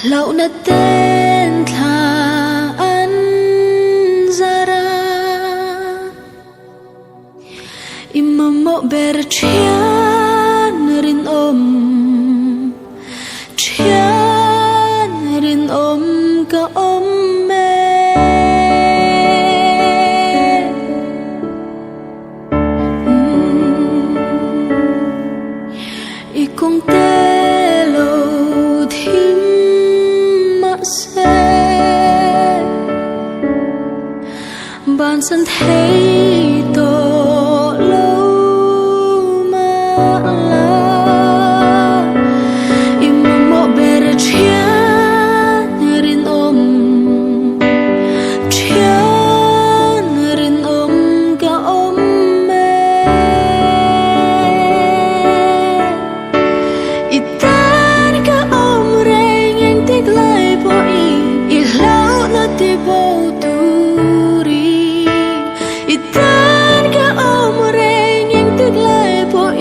Lau na tên thà ăn zara imamo ber chian rin om ka om me ikong telo thim bạn sân thấy tổ lâu mà là im mộ bề chia rin ôm cả ôm mẹ itan cả ôm reng yang tiếc lại bội i lâu nó ti bầu itan ka omreng yang tiglay po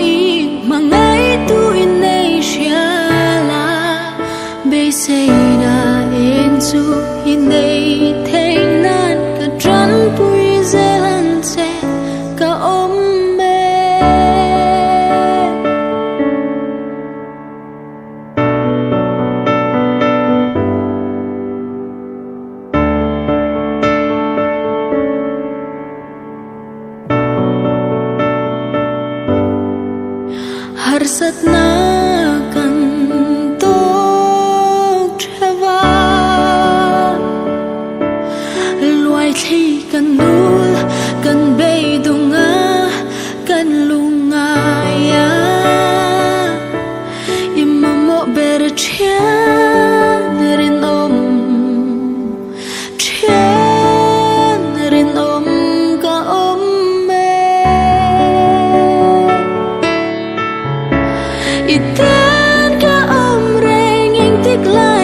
mangay tu inasiala besay na ensu hinay tingnan ka dran pui zelan se ka omme harsat na kan tok treva luai thi kan nul kan bei dunga kan lunga ya imamo ber chian rin om ka om itan ka omreng yang tiglay